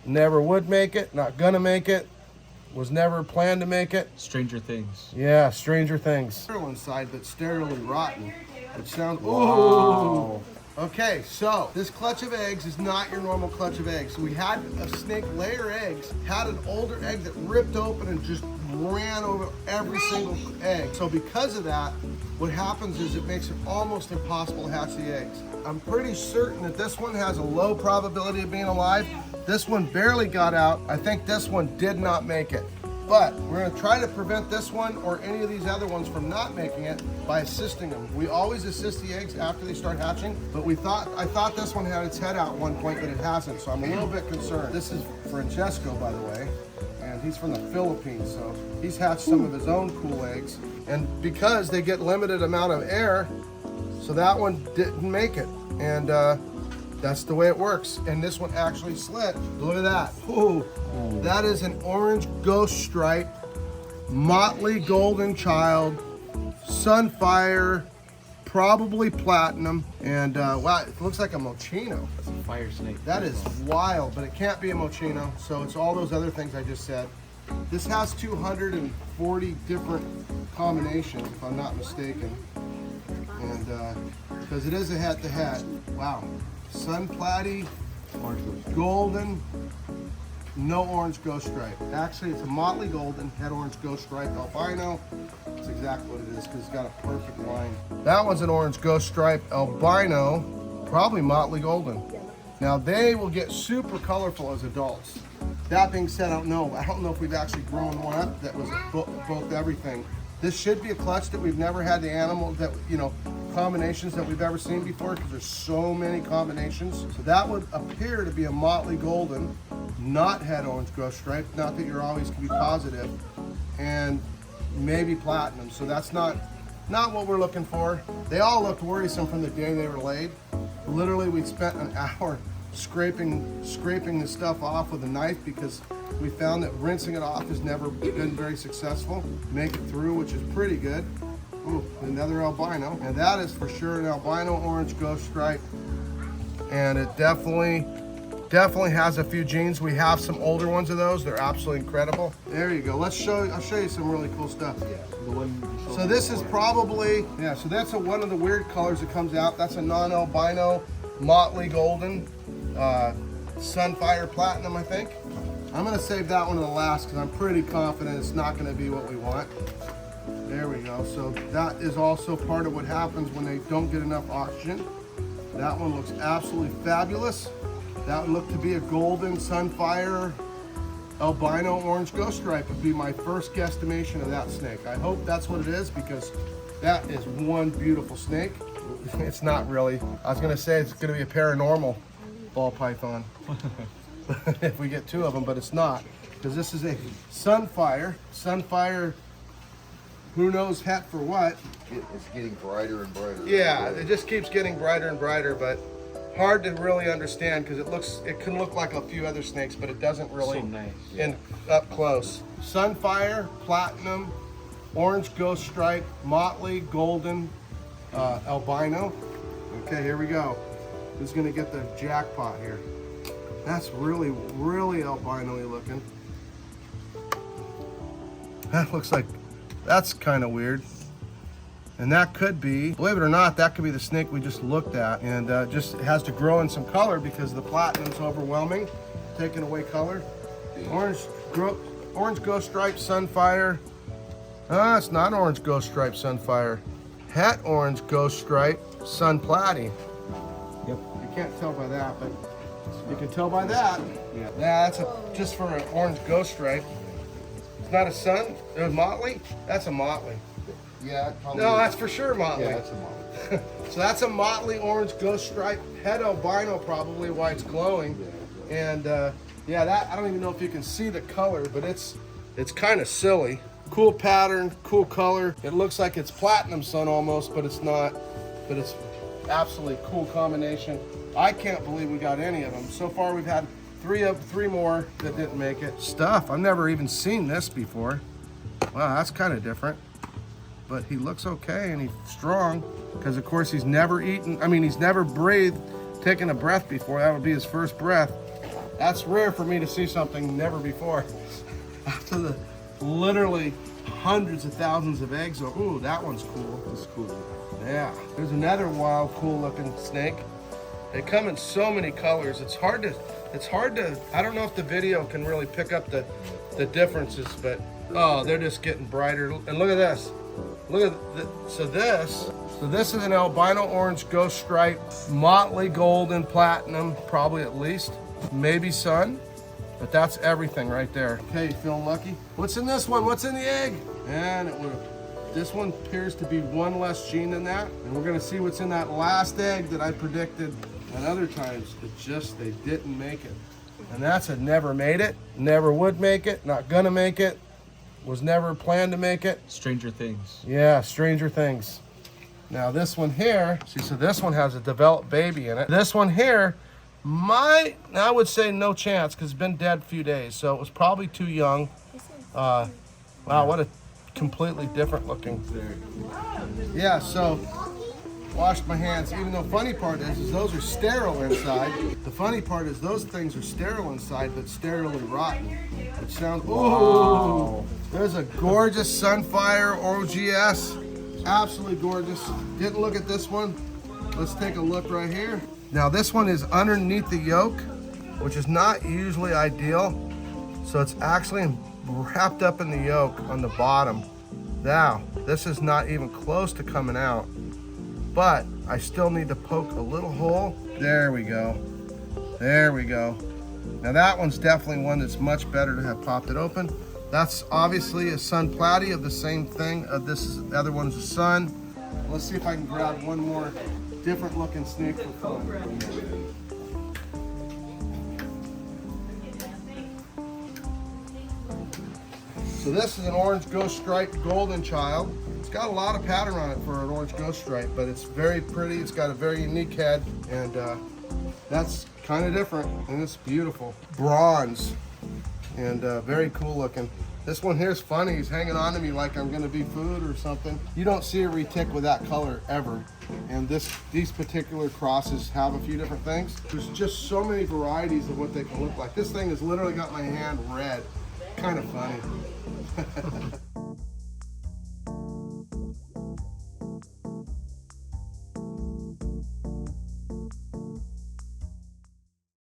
Never would make it, not gonna make it, was never planned to make it. Stranger Things. Yeah, Stranger Things. Sterile inside, but sterilely rotten. Which sounds, Wow. ooh. Okay, so this clutch of eggs is not your normal clutch of eggs. So we had a snake lay her eggs, had an older egg that ripped open and just ran over every single egg. So because of that, what happens is it makes it almost impossible to hatch the eggs. I'm pretty certain that this one has a low probability of being alive. This one barely got out. I think this one did not make it. But we're gonna try to prevent this one or any of these other ones from not making it by assisting them. We always assist the eggs after they start hatching, but I thought this one had its head out at one point, but it hasn't, so I'm a little bit concerned. This is Francesco, by the way, and he's from the Philippines, so he's hatched some of his own cool eggs. And because they get limited amount of air, so that one didn't make it. And that's the way it works. And this one actually slit. Look at that. Ooh. That is an orange ghost stripe, motley golden child, sunfire, probably platinum, and wow, it looks like a mochino. That's a fire snake. That is wild, but it can't be a mochino, so it's all those other things I just said. This has 240 different combinations, if I'm not mistaken, and because it is a head-to-head. Wow, sun platy, golden. No orange ghost stripe. Actually, it's a motley golden, head orange ghost stripe albino. That's exactly what it is because it's got a perfect line. That one's an orange ghost stripe albino, probably motley golden. Now they will get super colorful as adults. That being said, I don't know if we've actually grown one up that was both everything. This should be a clutch that we've never had the animal that, you know, combinations that we've ever seen before because there's so many combinations. So that would appear to be a motley golden, not head orange ghost stripe, not that you're always can be positive, and maybe platinum. So that's not what we're looking for. They all looked worrisome from the day they were laid. Literally, we spent an hour scraping the stuff off with a knife because we found that rinsing it off has never been very successful. Make it through, which is pretty good. Ooh, another albino, and that is for sure an albino orange ghost stripe, and it definitely has a few genes. We have some older ones of those. They're absolutely incredible. There you go. I'll show you some really cool stuff. Yeah, the one. So this is probably, yeah, so that's one of the weird colors that comes out. That's a non-albino motley golden, sunfire platinum, I think. I'm gonna save that one to the last because I'm pretty confident it's not gonna be what we want. There we go. So that is also part of what happens when they don't get enough oxygen. That one looks absolutely fabulous. That would look to be a golden sunfire albino orange ghost stripe would be my first guesstimation of that snake. I hope that's what it is because that is one beautiful snake. It's not really. I was gonna say it's gonna be a paranormal ball python if we get two of them, but it's not because this is a sunfire. Sunfire, who knows het for what. It's getting brighter and brighter. Yeah, it just keeps getting brighter and brighter, but hard to really understand because it can look like a few other snakes, but it doesn't really. So nice. Yeah. Up close. Sunfire, platinum, orange ghost stripe, motley, golden, albino. Okay, here we go. Who's gonna get the jackpot here? That's really, really albino-y looking. That looks like, that's kind of weird. And that could be, believe it or not, that could be the snake we just looked at. And just it has to grow in some color because the platinum's overwhelming, taking away color. Orange ghost stripe sunfire. It's not orange ghost stripe sunfire. Het orange ghost stripe sun platy. Yep. You can't tell by that, but you can tell by that. Yeah, that's just for an orange ghost stripe. It's not a sun. There's motley. That's a motley. Yeah, no, that's for sure motley. Yeah, that's a motley. So that's a motley orange ghost stripe, head albino probably why it's glowing. And yeah, that I don't even know if you can see the color, but it's kind of silly. Cool pattern, cool color. It looks like it's platinum sun almost, but it's not. But it's absolutely cool combination. I can't believe we got any of them. So far we've had three more that didn't make it. Stuff, I've never even seen this before. Wow, that's kind of different. But he looks okay and he's strong because of course he's never eaten, he's never breathed, taken a breath before. That would be his first breath. That's rare for me to see something never before. After the literally hundreds of thousands of eggs. Ooh, that one's cool. That's cool. Yeah. There's another wild, cool looking snake. They come in so many colors. It's hard to, I don't know if the video can really pick up the differences, but oh, they're just getting brighter. And look at this. Look at so this is an albino orange ghost stripe, motley gold and platinum, probably at least, maybe sun, but that's everything right there. Okay, you feeling lucky? What's in this one? What's in the egg? And this one appears to be one less gene than that, and we're gonna see what's in that last egg that I predicted at other times. They didn't make it. And that's a never made it, never would make it, not gonna make it, was never planned to make it. Stranger Things. Yeah, Stranger Things. Now this one here, see, so this one has a developed baby in it. This one here I would say no chance because it's been dead a few days, so it was probably too young. Wow, what a completely different looking. Yeah, so washed my hands, even though funny part is those are sterile inside. The funny part is those things are sterile inside, but sterilely rotten. Which sounds, ooh, there's a gorgeous Sunfire OGS. Absolutely gorgeous. Didn't look at this one. Let's take a look right here. Now this one is underneath the yolk, which is not usually ideal. So it's actually wrapped up in the yolk on the bottom. Now, this is not even close to coming out, but I still need to poke a little hole. There we go. There we go. Now that one's definitely one that's much better to have popped it open. That's obviously a sun platy of the same thing. The other one's a sun. Let's see if I can grab one more different looking snake for fun. So this is an orange ghost stripe golden child. It's got a lot of pattern on it for an orange ghost stripe, but it's very pretty. It's got a very unique head, and that's kind of different, and it's beautiful. Bronze, and very cool looking. This one here is funny. He's hanging on to me like I'm gonna be food or something. You don't see a retic with that color ever. And these particular crosses have a few different things. There's just so many varieties of what they can look like. This thing has literally got my hand red. Kind of funny.